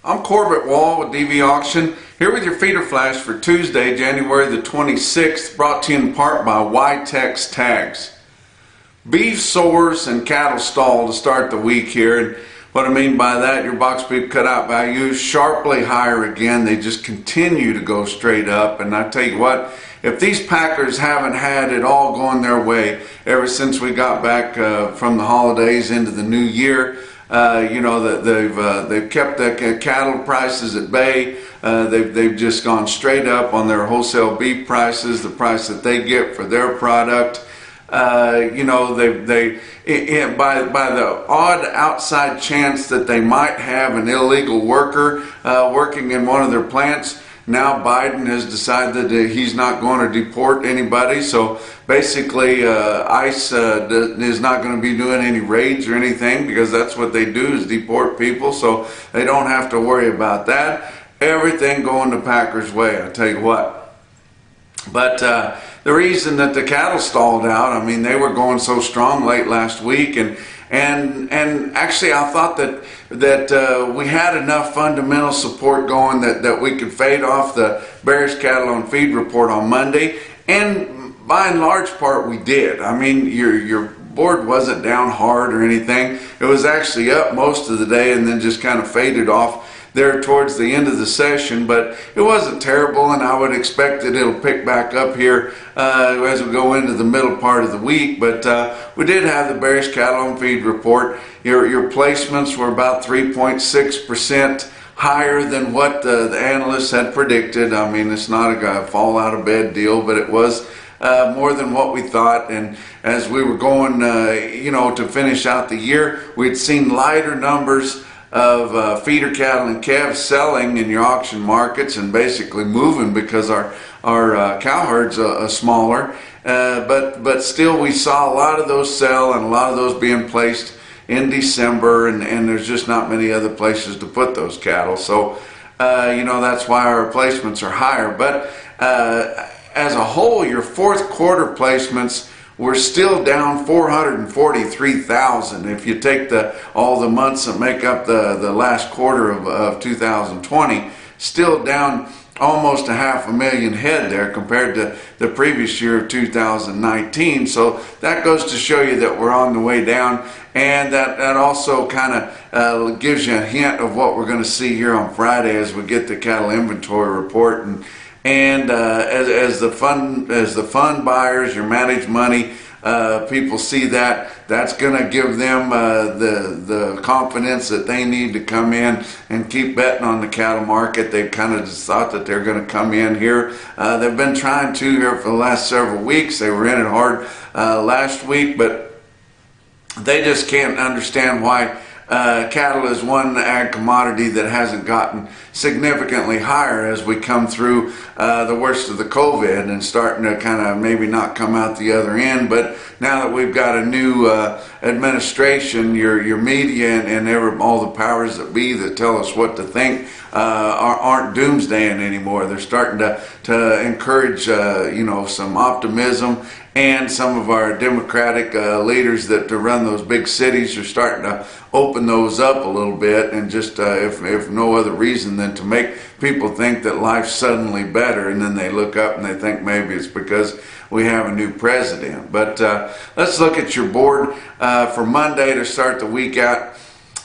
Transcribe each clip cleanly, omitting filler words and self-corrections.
I'm Corbett Wall with DV Auction, here with your feeder flash for Tuesday, January the 26th, brought to you in part by YTEX Tags. Beef, Soars, and cattle stall to start the week here. And what I mean by that, your box beef cutout values sharply higher again. They just continue to go straight up. And I tell you what, if these packers haven't had it all going their way ever since we got back from the holidays into the new year, you know that they've kept the cattle prices at bay. They've just gone straight up on their wholesale beef prices, the price that they get for their product. You know, by the odd outside chance that they might have an illegal worker working in one of their plants, now Biden has decided that he's not going to deport anybody. So basically ICE is not going to be doing any raids or anything, because that's what they do, is deport people. So they don't have to worry about that. Everything going the Packers' way, I tell you what. But the reason that the cattle stalled out, I mean, they were going so strong late last week, and actually I thought that we had enough fundamental support going that we could fade off the bearish cattle on feed report on Monday, and by and large part we did. I mean, your board wasn't down hard or anything. It was actually up most of the day and then just kind of faded off there towards the end of the session, but it wasn't terrible, and I would expect that it'll pick back up here as we go into the middle part of the week. But we did have the bearish cattle on feed report. Your placements were about 3.6% higher than what the analysts had predicted. I mean, it's not a fall out of bed deal, but it was more than what we thought. And as we were going, you know, to finish out the year, we'd seen lighter numbers of feeder cattle and calves selling in your auction markets and basically moving because our cow herds are smaller. But still we saw a lot of those sell, and a lot of those being placed in December, and there's just not many other places to put those cattle. So you know, that's why our placements are higher. But as a whole, your fourth quarter placements we're still down 443,000. If you take all the months that make up the last quarter of 2020, still down almost 500,000 head there compared to the previous year of 2019. So that goes to show you that we're on the way down, and that also kind of gives you a hint of what we're going to see here on Friday as we get the cattle inventory report. And as the fund buyers, your managed money people see that, that's going to give them the confidence that they need to come in and keep betting on the cattle market. They've kind of just thought that they're going to come in here. They've been trying to here for the last several weeks. They were in it hard last week, but they just can't understand why cattle is one ag commodity that hasn't gotten significantly higher as we come through the worst of the COVID and starting to kind of maybe not come out the other end. But now that we've got a new administration, your media and all the powers that be that tell us what to think aren't doomsdaying anymore. They're starting to encourage you know, some optimism. And some of our Democratic leaders that run those big cities are starting to open those up a little bit, and just if no other reason than to make people think that life's suddenly better, and then they look up and they think maybe it's because we have a new president. But let's look at your board for Monday to start the week out.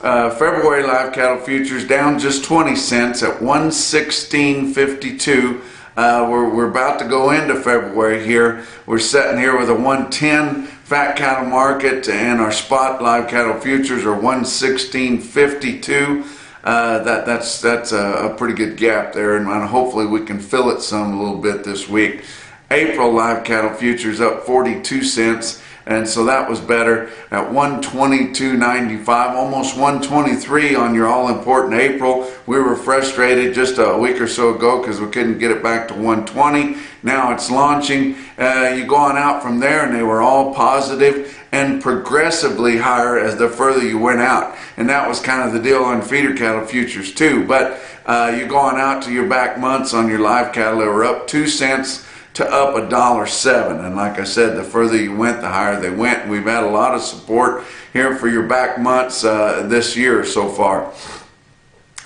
February live cattle futures down just 20 cents at 116.52. We're about to go into February here. We're sitting here with a 110 fat cattle market, and our spot live cattle futures are 116.52. That's a pretty good gap there, and hopefully we can fill it some a little bit this week. April live cattle futures up 42 cents. And so that was better at 122.95, almost 123 on your all-important April. We were frustrated just a week or so ago because we couldn't get it back to 120. Now it's launching. You go on out from there, and they were all positive and progressively higher as the further you went out. And that was kind of the deal on feeder cattle futures too. But you go on out to your back months on your live cattle, they were up 2 cents to up $1.07, and like I said, the further you went, the higher they went. We've had a lot of support here for your back months this year so far.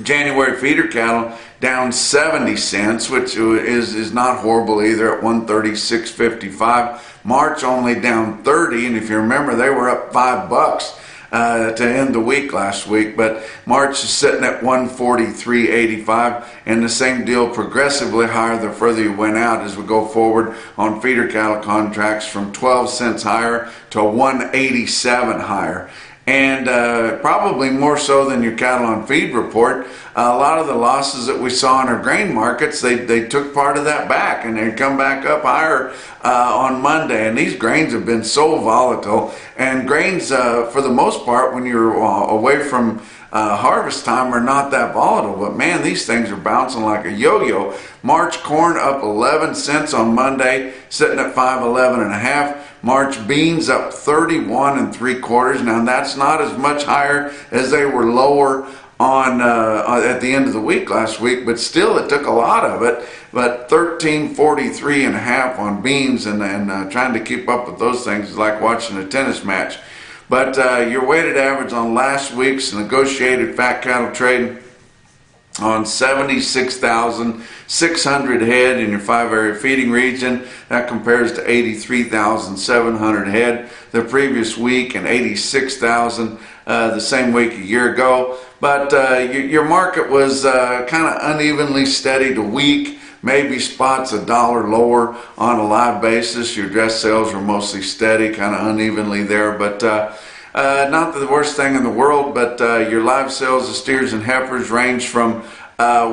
January feeder cattle down 70 cents, which is not horrible either, at 136.55. March only down 30, and if you remember, they were up $5 to end the week last week, but March is sitting at 143.85, and the same deal, progressively higher the further you went out as we go forward on feeder cattle contracts, from 12 cents higher to 187 higher. And probably more so than your cattle on feed report. A lot of the losses that we saw in our grain markets, they took part of that back, and they come back up higher on Monday. And these grains have been so volatile. And grains, for the most part, when you're away from harvest time, are not that volatile. But man, these things are bouncing like a yo-yo. March corn up 11 cents on Monday, sitting at 511.5. March beans up 31 3/4. Now that's not as much higher as they were lower on at the end of the week last week, but still it took a lot of it. But 1343.5 on beans, and trying to keep up with those things is like watching a tennis match. But your weighted average on last week's negotiated fat cattle trade on 76,600 head in your 5-area feeding region. That compares to 83,700 head the previous week, and 86,000 the same week a year ago. But your market was kind of unevenly steady to weak, maybe spots $1 lower on a live basis. Your dress sales were mostly steady, kind of unevenly there, but not the worst thing in the world. But your live sales of steers and heifers range from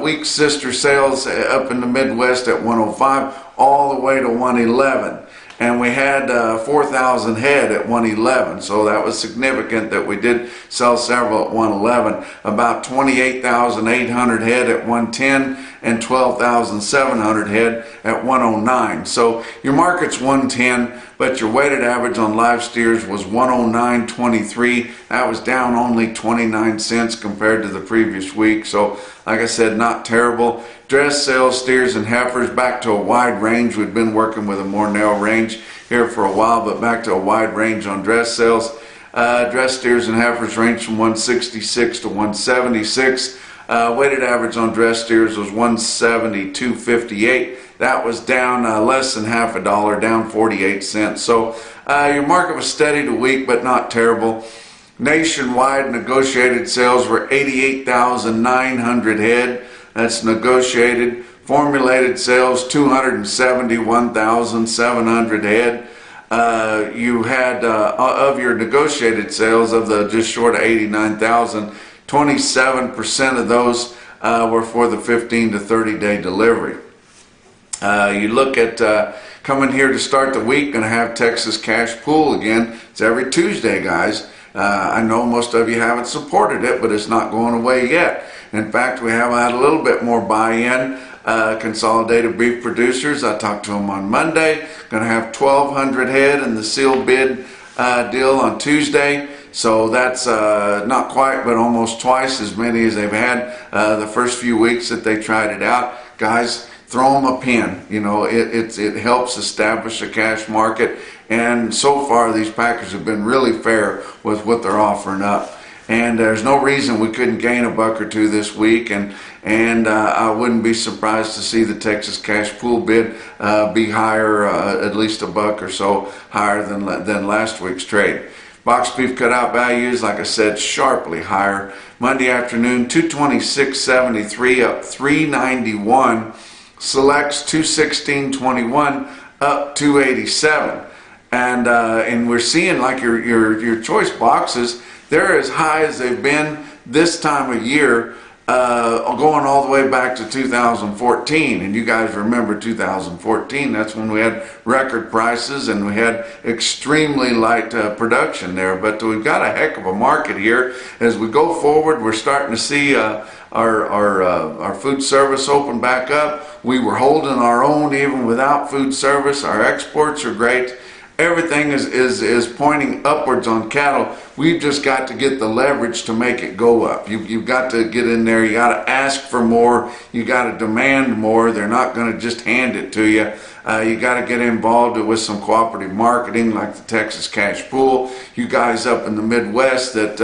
weak sister sales up in the Midwest at 105 all the way to 111. And we had 4,000 head at 111, so that was significant that we did sell several at 111. About 28,800 head at 110, and 12,700 head at 109. So your market's 110, but your weighted average on live steers was 109.23. That was down only 29 cents compared to the previous week. So like I said, not terrible. Dress sales, steers and heifers, back to a wide range. We've been working with a more narrow range here for a while, but back to a wide range on dress sales. Dress steers and heifers range from 166 to 176. Weighted average on dress steers was 172.58. That was down less than half a dollar, down 48 cents. So your market was steady to weak, but not terrible. Nationwide negotiated sales were 88,900 head. That's negotiated. Formulated sales 271,700 head. You had of your negotiated sales, of the just short of 89,000, 27% of those were for the 15 to 30 day delivery. You look at coming here to start the week, going to have Texas Cash Pool again. It's every Tuesday, guys. I know most of you haven't supported it, but it's not going away yet. In fact, we have had a little bit more buy-in. Consolidated Beef Producers, I talked to them on Monday. Going to have 1,200 head in the sealed bid deal on Tuesday. So that's not quite, but almost twice as many as they've had the first few weeks that they tried it out. Guys, throw them a pin. You know, it helps establish a cash market. And so far, these packers have been really fair with what they're offering up. And there's no reason we couldn't gain a buck or two this week. And I wouldn't be surprised to see the Texas Cash Pool bid be higher, at least a buck or so higher than last week's trade. Box beef cutout values, like I said, sharply higher. Monday afternoon, 226.73 up 391. Selects 216.21 up 287. And we're seeing, like your choice boxes, they're as high as they've been this time of year, going all the way back to 2014. And you guys remember 2014, that's when we had record prices and we had extremely light production there. But we've got a heck of a market here. As we go forward, we're starting to see our food service open back up. We were holding our own even without food service. Our exports are great. Everything is pointing upwards on cattle, We've just got to get the leverage to make it go up. You've got to get in there. You got to ask for more. You got to demand more. They're not going to just hand it to you. You got to get involved with some cooperative marketing like the Texas Cash Pool. You guys up in the Midwest that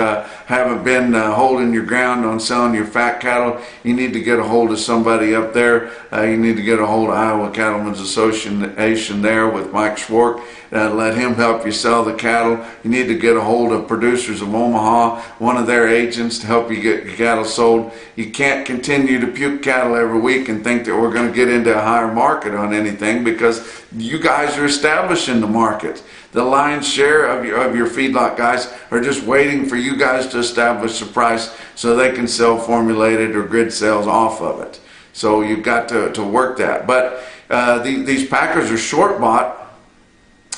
haven't been holding your ground on selling your fat cattle, you need to get a hold of somebody up there. You need to get a hold of Iowa Cattlemen's Association there with Mike Schwark. Let him help you sell the cattle. You need to get a hold of Producers of Omaha, one of their agents, to help you get your cattle sold. You can't continue to puke cattle every week and think that we're going to get into a higher market on anything, because you guys are establishing the market. The lion's share of your feedlot guys are just waiting for you guys to establish the price so they can sell formulated or grid sales off of it. So you've got to work that. But these packers are short bought,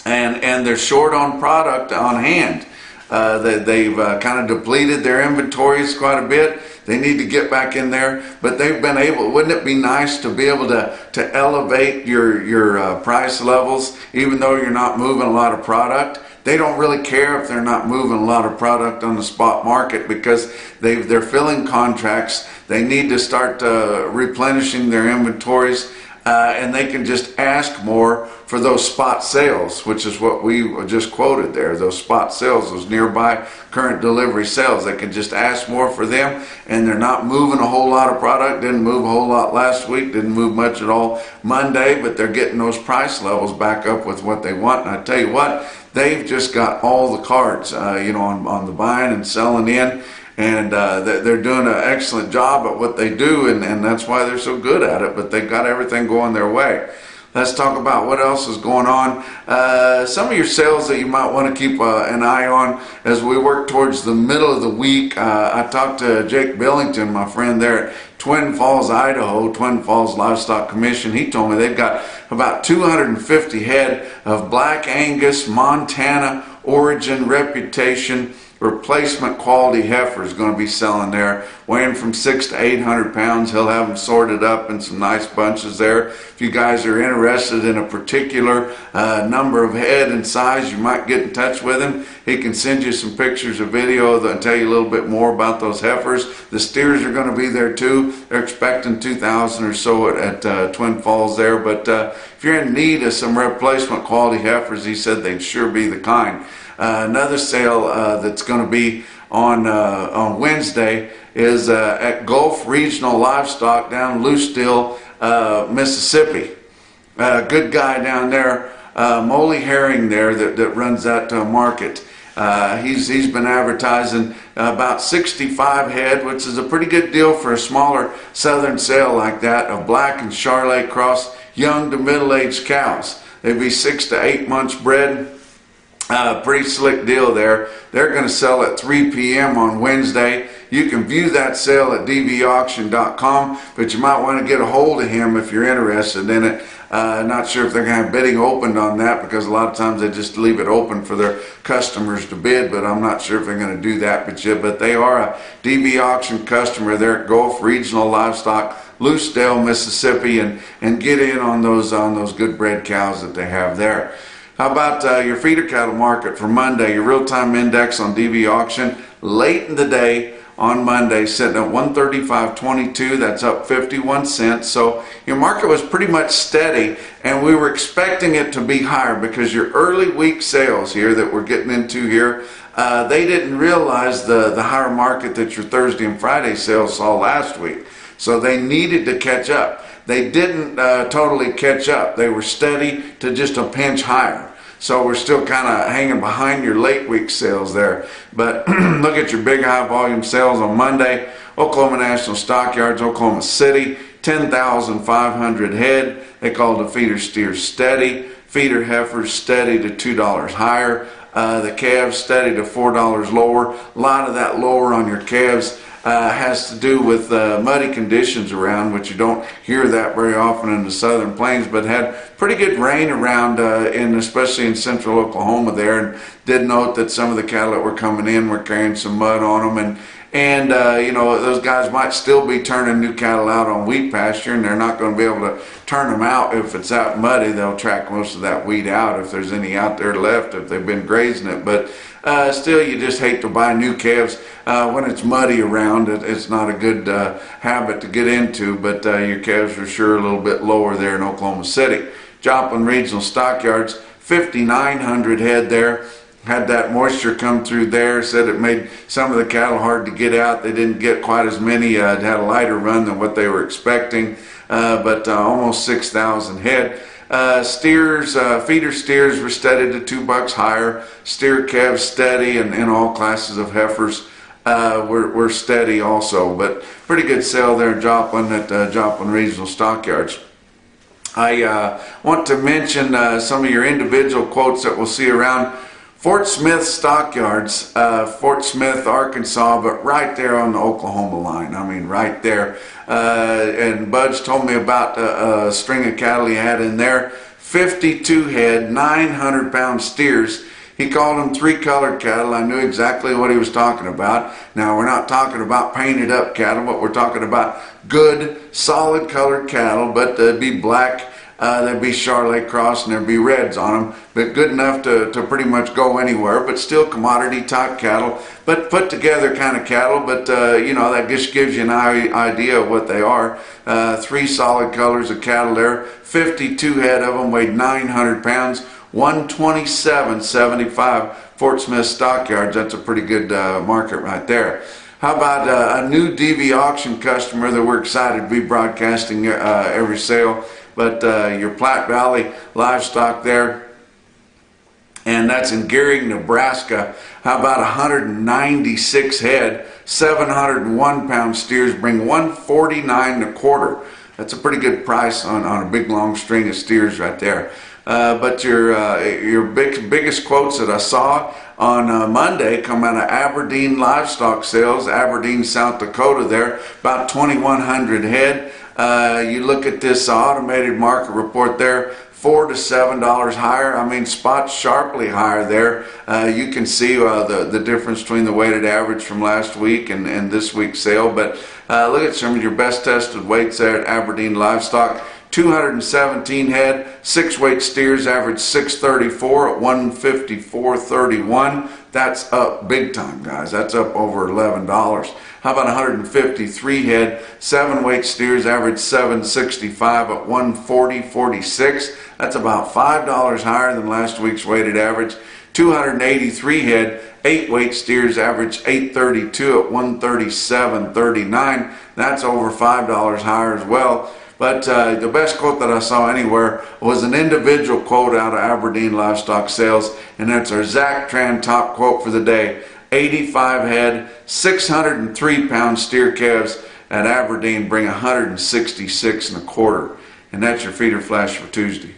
and they're short on product on hand. They've kind of depleted their inventories quite a bit. They need to get back in there, but they've been able. Wouldn't it be nice to be able to elevate your price levels, even though you're not moving a lot of product? They don't really care if they're not moving a lot of product on the spot market, because they're filling contracts. They need to start replenishing their inventories, and they can just ask more for those spot sales, which is what we just quoted there, those spot sales, those nearby current delivery sales. They can just ask more for them, and they're not moving a whole lot of product. Didn't move a whole lot last week, didn't move much at all Monday, but they're getting those price levels back up with what they want. And I tell you what, they've just got all the cards, on the buying and selling in. And they're doing an excellent job at what they do, and that's why they're so good at it. But they've got everything going their way. Let's talk about what else is going on. Some of your sales that you might want to keep an eye on as we work towards the middle of the week. I talked to Jake Billington, my friend there at Twin Falls, Idaho, Twin Falls Livestock Commission. He told me they've got about 250 head of Black Angus, Montana origin, reputation, replacement quality heifers going to be selling there, weighing from 600 to 800 pounds. He'll have them sorted up in some nice bunches there. If you guys are interested in a particular number of head and size, you might get in touch with him. He can send you some pictures or video and tell you a little bit more about those heifers. The steers are going to be there too. They're expecting 2,000 or so at Twin Falls there. But if you're in need of some replacement quality heifers, he said they'd sure be the kind. Another sale that's going to be on Wednesday is at Gulf Regional Livestock down in Lucedale, Mississippi. Good guy down there, Molly Herring there that runs that market. He's been advertising about 65 head, which is a pretty good deal for a smaller southern sale like that, of Black and Charolais cross young to middle-aged cows. They'd be 6 to 8 months bred. Pretty slick deal there. They're going to sell at 3 p.m. on Wednesday. You can view that sale at dvauction.com, but you might want to get a hold of him if you're interested in it. Not sure if they're going to have bidding opened on that, because a lot of times they just leave it open for their customers to bid, but I'm not sure if they're going to do that. But they are a DV Auction customer there at Gulf Regional Livestock, Lucedale, Mississippi, and get in on those good bred cows that they have there. How about your feeder cattle market for Monday? Your real-time index on DV Auction late in the day on Monday, sitting at 135.22. That's up 51 cents. So your market was pretty much steady, and we were expecting it to be higher, because your early week sales here that we're getting into here, they didn't realize the higher market that your Thursday and Friday sales saw last week. So they needed to catch up. They didn't totally catch up. They were steady to just a pinch higher. So we're still kind of hanging behind your late week sales there. But look at your big high volume sales on Monday. Oklahoma National Stockyards, Oklahoma City, 10,500 head. They called the feeder steers steady. Feeder heifers steady to $2 higher. The calves steady to $4 lower. A lot of that lower on your calves has to do with muddy conditions around, which you don't hear that very often in the southern plains, but had pretty good rain around, especially in central Oklahoma there, and did note that some of the cattle that were coming in were carrying some mud on them, And those guys might still be turning new cattle out on wheat pasture, and they're not going to be able to turn them out if it's out muddy. They'll track most of that wheat out if there's any out there left, if they've been grazing it. But still, you just hate to buy new calves when it's muddy around. It's not a good habit to get into, but your calves are sure a little bit lower there in Oklahoma City. Joplin Regional Stockyards, 5,900 head there. Had that moisture come through there, said it made some of the cattle hard to get out. They didn't get quite as many, had a lighter run than what they were expecting, but almost 6,000 head. Steers, feeder steers were steady to $2 higher. Steer calves steady, and all classes of heifers were steady also. But pretty good sale there in Joplin at Joplin Regional Stockyards. I want to mention some of your individual quotes that we'll see around Fort Smith Stockyards, Fort Smith, Arkansas, but right there on the Oklahoma line. I mean, right there. And Budge told me about a string of cattle he had in there. 52 head, 900-pound steers. He called them three-colored cattle. I knew exactly what he was talking about. Now, we're not talking about painted up cattle, but we're talking about good, solid colored cattle, but they'd be black. There'd be Charolais cross, and there'd be reds on them, but good enough to pretty much go anywhere, but still commodity type cattle, but put together kind of cattle. But that just gives you an idea of what they are. Three solid colors of cattle there. 52 head of them, weighed 900 pounds, 127.75 Fort Smith Stockyards. That's a pretty good market right there. How about a new DV auction customer that we're excited to be broadcasting every sale? But your Platte Valley livestock there, and that's in Gehrig, Nebraska. How about 196 head, 701-pound steers bring 149.25. That's a pretty good price on a big long string of steers right there. But your biggest quotes that I saw on Monday come out of Aberdeen livestock sales, Aberdeen, South Dakota there, about 2,100 head. You look at this automated market report there, $4 to $7 higher. I mean, spots sharply higher there. You can see the difference between the weighted average from last week and this week's sale. But look at some of your best tested weights there at Aberdeen Livestock. 217 head, 6-weight steers average 634 at 154.31. That's up big time, guys. That's up over $11. How about 153 head, 7-weight steers average 765 at 140.46. That's about $5 higher than last week's weighted average. 283 head, 8-weight steers average 832 at 137.39. That's over $5 higher as well. But the best quote that I saw anywhere was an individual quote out of Aberdeen Livestock Sales, and that's our Zach Tran top quote for the day. 85 head, 603-pound steer calves at Aberdeen bring 166.25. And that's your feeder flash for Tuesday.